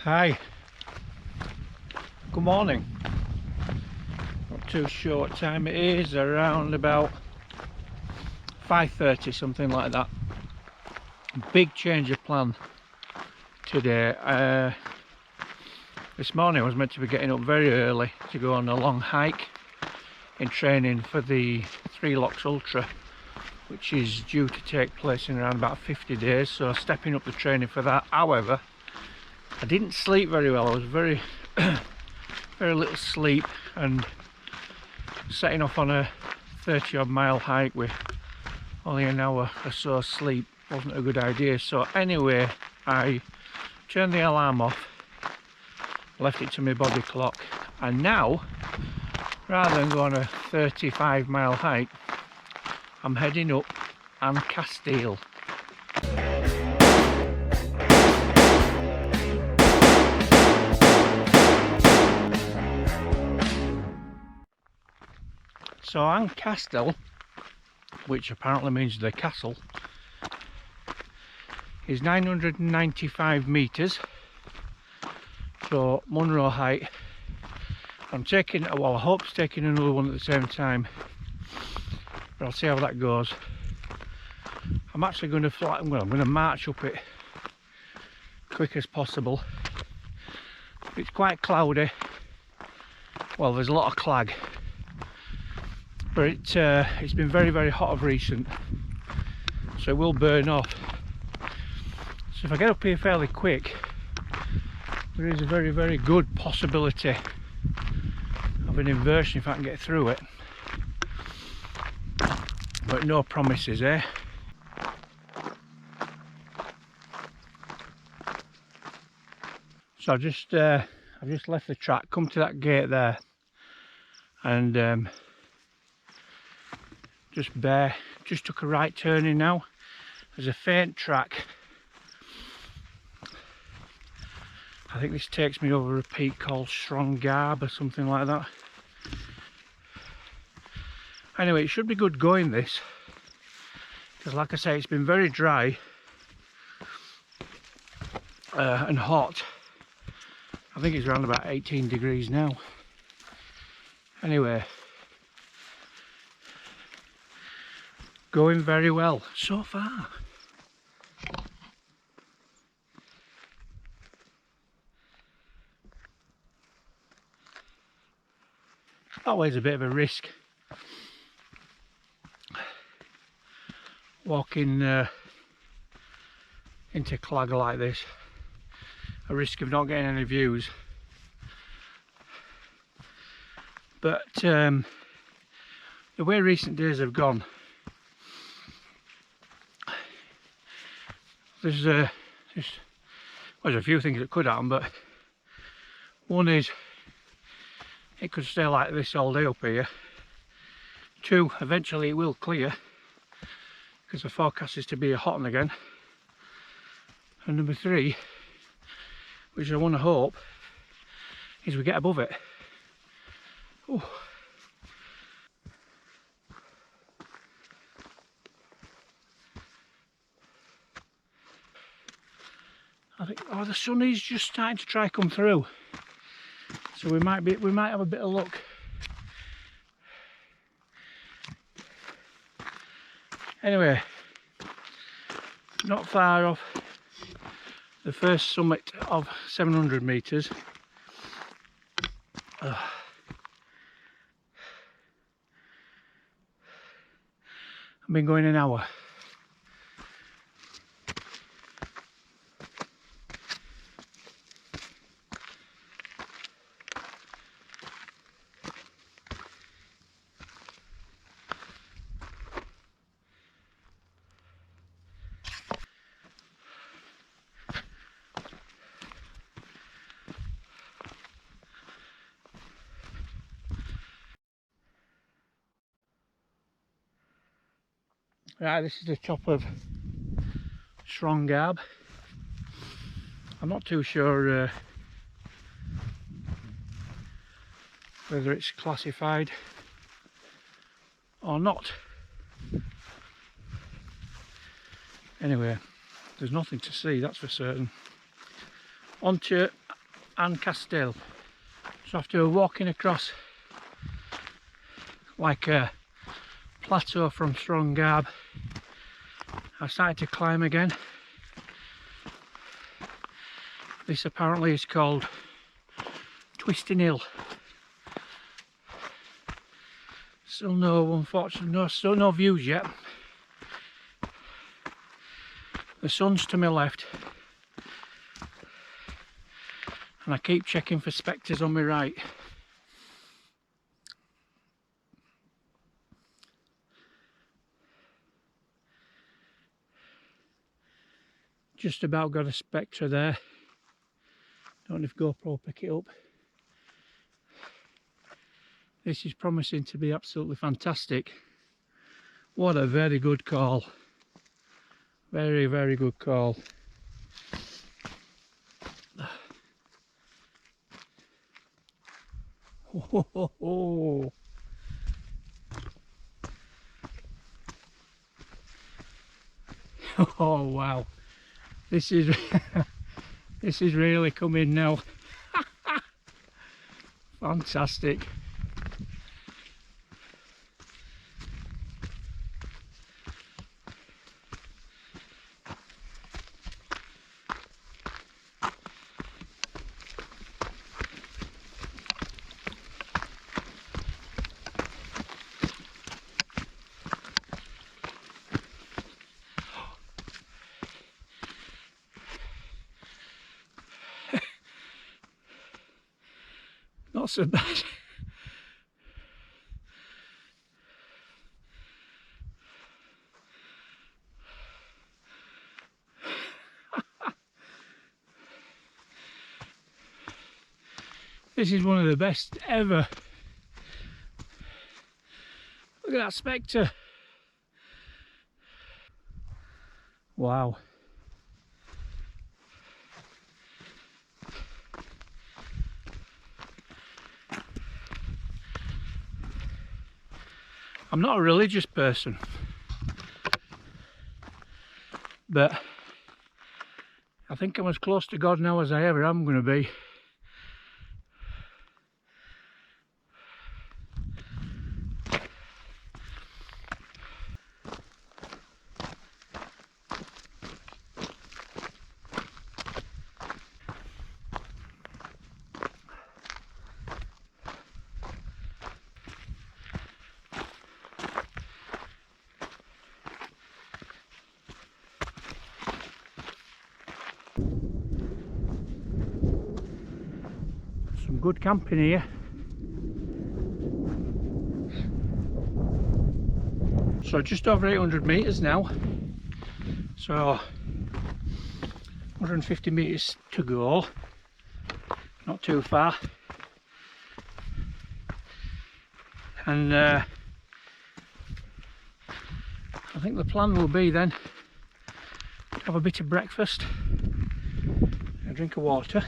Hi, good morning. Not too sure what time it is, around about 5:30, something like that. Big change of plan today. This morning I was meant to be getting up very early to go on a long hike in training for the 3 Lochs Ultra, which is due to take place in around about 50 days, so stepping up the training for that. However, I didn't sleep very well. I was very little sleep, and setting off on a 30 odd mile hike with only an hour or so sleep wasn't a good idea. So anyway, I turned the alarm off, left it to my body clock, and now, rather than go on a 35 mile hike, I'm heading up Caisteal. So Caisteal, which apparently means the castle, is 995 metres, so Munro height. I'm taking, well, I hope it's taking another one at the same time, but I'll see how that goes. I'm actually going to fly, well, I'm going to march up it quick as possible. It's quite cloudy. Well, there's a lot of clag, but it's been very hot of recent, so it will burn off. So if I get up here fairly quick, there is a very good possibility of an inversion if I can get through it, but no promises, eh? So I've just left the track, come to that gate there, and just took a right turning now. There's a faint track. I think this takes me over a peak called Sron Gharbh or something like that. Anyway, it should be good going this, because like I say, it's been very dry and hot. I think it's around about 18 degrees now. Anyway, going very well so far. Always a bit of a risk walking into clag like this, a risk of not getting any views, but the way recent days have gone, there's a few things that could happen, but one is it could stay like this all day up here. 2, eventually it will clear, because the forecast is to be hot on again. And number 3, which I want to hope, is we get above it. Ooh. I think, oh, the sun is just starting to try come through, so we might have a bit of luck. Anyway, not far off the first summit of 700 metres. I've been going an hour. Right, this is the top of Sron Gharbh. I'm not too sure whether it's classified or not. Anyway, there's nothing to see, that's for certain. On to and Caisteal. So after walking across like a plateau from Sron Gharbh, I started to climb again. This apparently is called Twistin Hill. Still no, unfortunately, still no views yet. The sun's to my left, and I keep checking for spectres on my right. Just about got a spectre there. Don't know if GoPro will pick it up. This is promising to be absolutely fantastic. What a very good call. Very, very good call. Oh. Oh wow. This is this is really coming now. Fantastic. Not so bad. This is one of the best ever. Look at that spectre. Wow. I'm not a religious person, but I think I'm as close to God now as I ever am going to be. Some good camping here. So just over 800 metres now. So 150 metres to go. Not too far. And I think the plan will be then to have a bit of breakfast, a drink of water,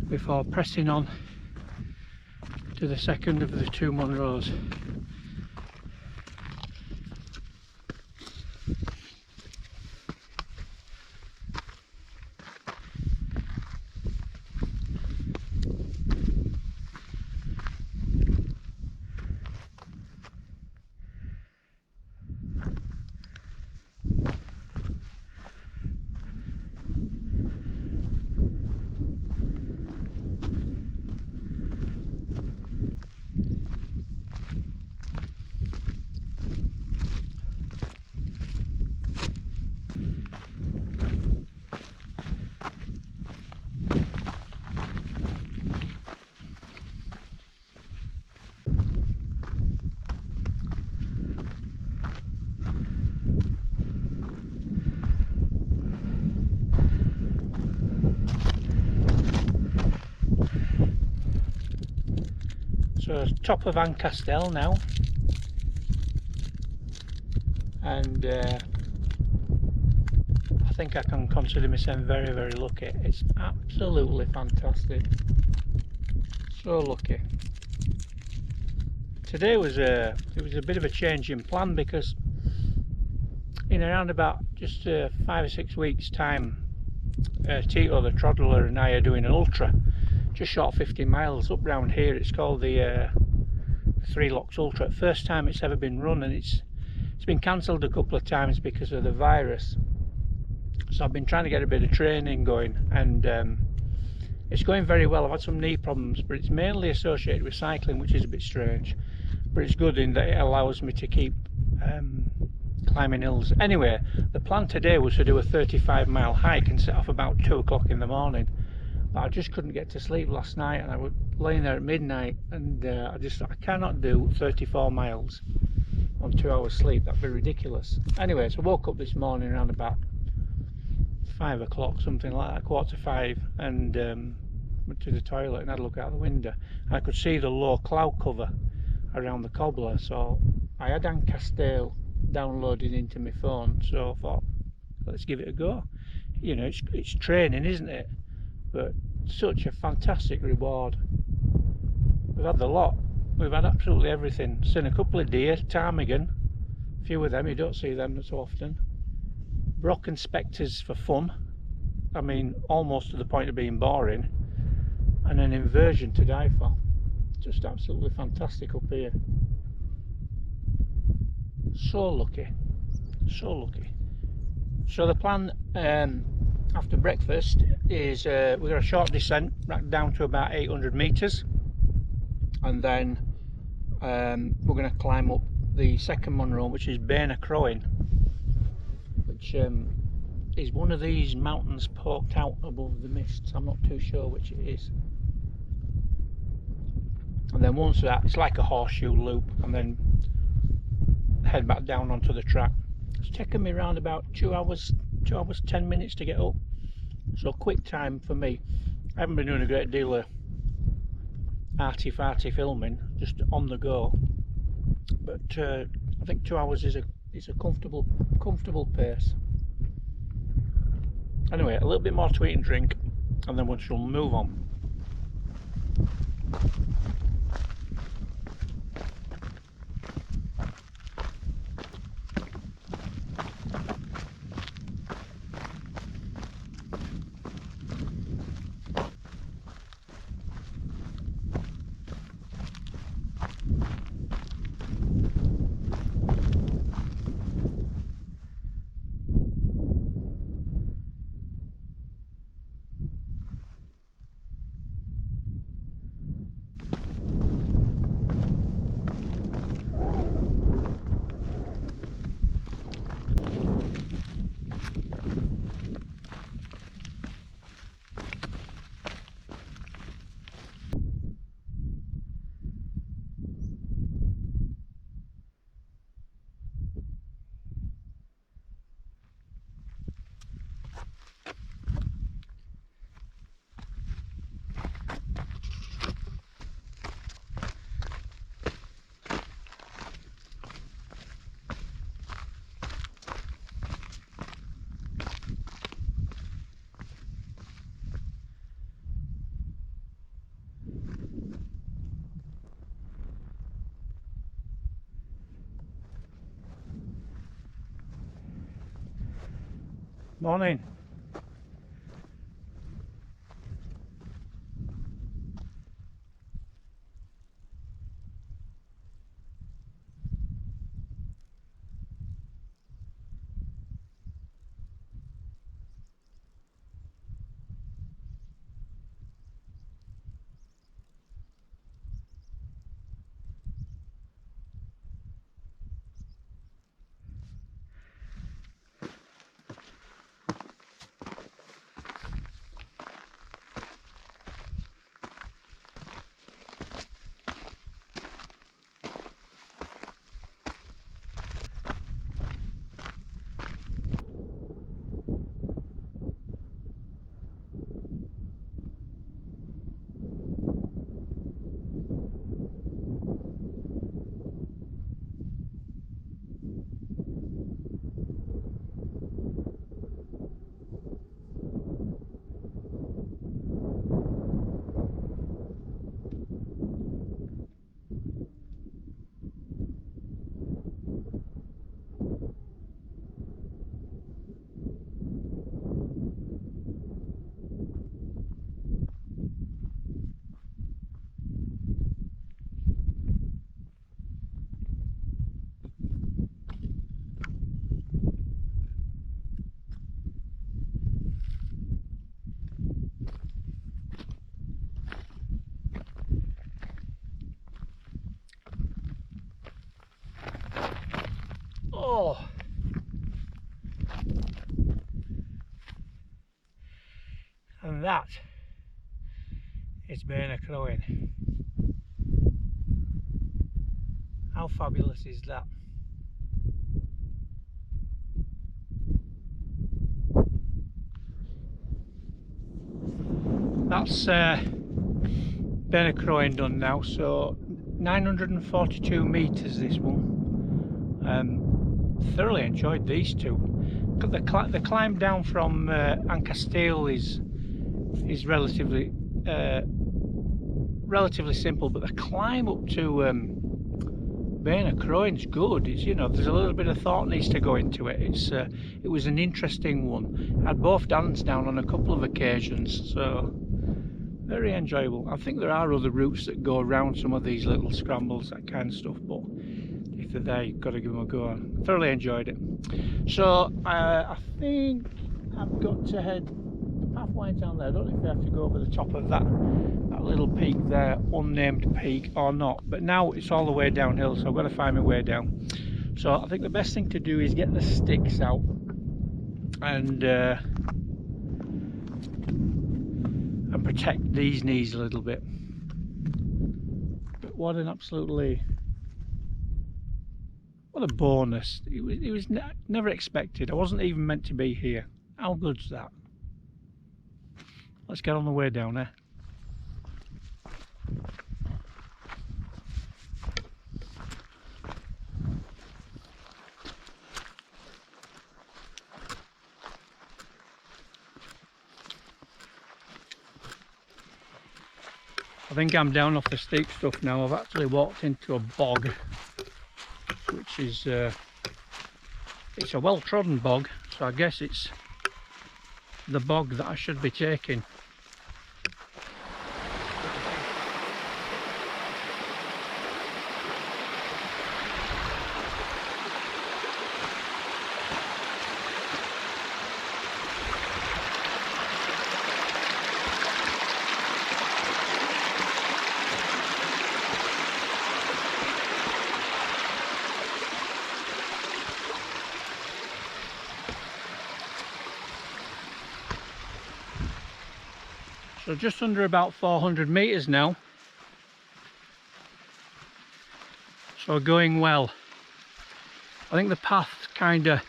before pressing on to the second of the two Munros. So top of Caisteal now, and I think I can consider myself very, very lucky. It's absolutely fantastic. So lucky. Today was a bit of a change in plan, because in around about just 5 or 6 weeks time Tito the Troddler and I are doing an ultra, just short 50 miles up round here. It's called the Three Lochs Ultra. First time it's ever been run, and it's been cancelled a couple of times because of the virus. So I've been trying to get a bit of training going, and it's going very well. I've had some knee problems, but it's mainly associated with cycling, which is a bit strange. But it's good in that it allows me to keep climbing hills. Anyway, the plan today was to do a 35-mile hike and set off about 2 o'clock in the morning. But I just couldn't get to sleep last night, and I was laying there at midnight, and I cannot do 34 miles on 2 hours sleep. That'd be ridiculous. Anyway, so I woke up this morning around about 5 o'clock, something like that, 4:45, and went to the toilet and had a look out the window. I could see the low cloud cover around the cobbler, so I had Caisteal downloaded into my phone, so I thought, let's give it a go. You know, it's training, isn't it? But such a fantastic reward. We've had the lot. We've had absolutely everything. Seen a couple of deer, ptarmigan, a few of them, you don't see them so often. Brocken Spectres for fun, I mean, almost to the point of being boring, and an inversion to die for. Just absolutely fantastic up here. So lucky, so lucky. So the plan after breakfast is we've got a short descent right down to about 800 metres, and then we're going to climb up the second Munro, which is Chroin, which is one of these mountains poked out above the mists. I'm not too sure which it is. And then once that, it's like a horseshoe loop, and then head back down onto the track. It's taken me around about 2 hours 10 minutes to get up, so quick time for me. I haven't been doing a great deal of arty-farty filming, just on the go, but I think 2 hours is a comfortable pace. Anyway, a little bit more to eat and drink, and then we shall move on. Morning. It's Beinn Chroin. How fabulous is that? That's Beinn Chroin done now, so 942 metres this one. Thoroughly enjoyed these two. The climb down from Caisteal is relatively simple, but the climb up to Beinn Chroin's good. It's, you know, there's a little bit of thought needs to go into it. It was an interesting one. I had both Dans down on a couple of occasions, so very enjoyable. I think there are other routes that go around some of these little scrambles, that kind of stuff, but if they're there, you've got to give them a go. I thoroughly enjoyed it. So I think I've got to head, the path winds down there. I don't know if I have to go over the top of that little peak there, unnamed peak, or not, but now it's all the way downhill, so I've got to find my way down. So I think the best thing to do is get the sticks out and protect these knees a little bit. But what an absolutely, what a bonus. It was never expected. I wasn't even meant to be here. How good's that? Let's get on the way down there. I think I'm down off the steep stuff now. I've actually walked into a bog, which is it's a well-trodden bog, so I guess it's the bog that I should be taking. So just under about 400 metres now, so going well. I think the path kind of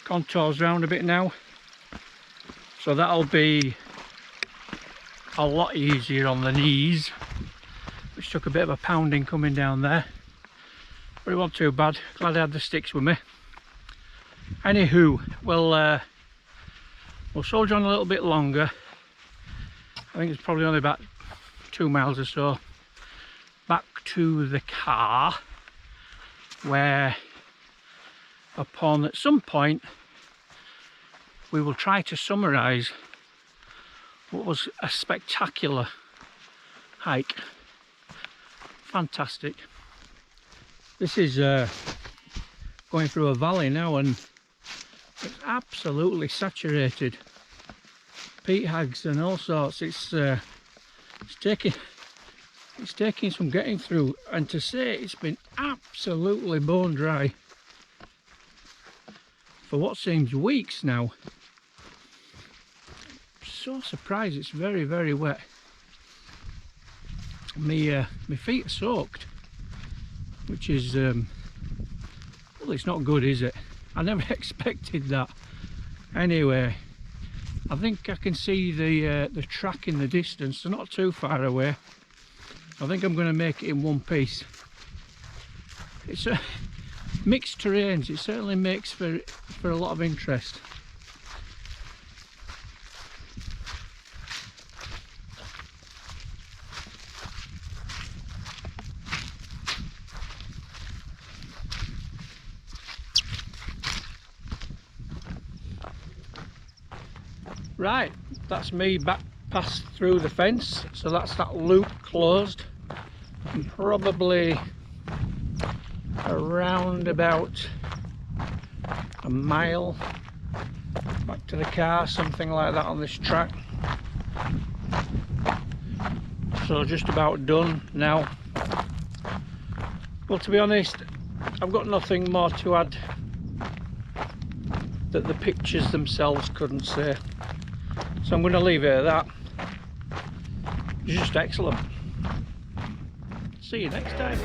contours round a bit now, so that'll be a lot easier on the knees, which took a bit of a pounding coming down there, but it wasn't too bad. Glad I had the sticks with me. Anywho, we'll soldier on a little bit longer. I think it's probably only about 2 miles or so back to the car, where upon at some point we will try to summarise what was a spectacular hike. Fantastic. This is going through a valley now, and it's absolutely saturated. Peat hags and all sorts. It's taking some getting through, and to say it's been absolutely bone dry for what seems weeks now. So surprised. It's very, very wet. My feet are soaked, which is well, it's not good, is it? I never expected that. Anyway, I think I can see the track in the distance. They're not too far away. I think I'm going to make it in one piece. It's a mixed terrains. It certainly makes for a lot of interest. Right, that's me back past through the fence, so that's that loop closed. I'm probably around about a mile back to the car, something like that, on this track. So just about done now. Well, to be honest, I've got nothing more to add that the pictures themselves couldn't say. So I'm going to leave it at that. just excellent. See you next time.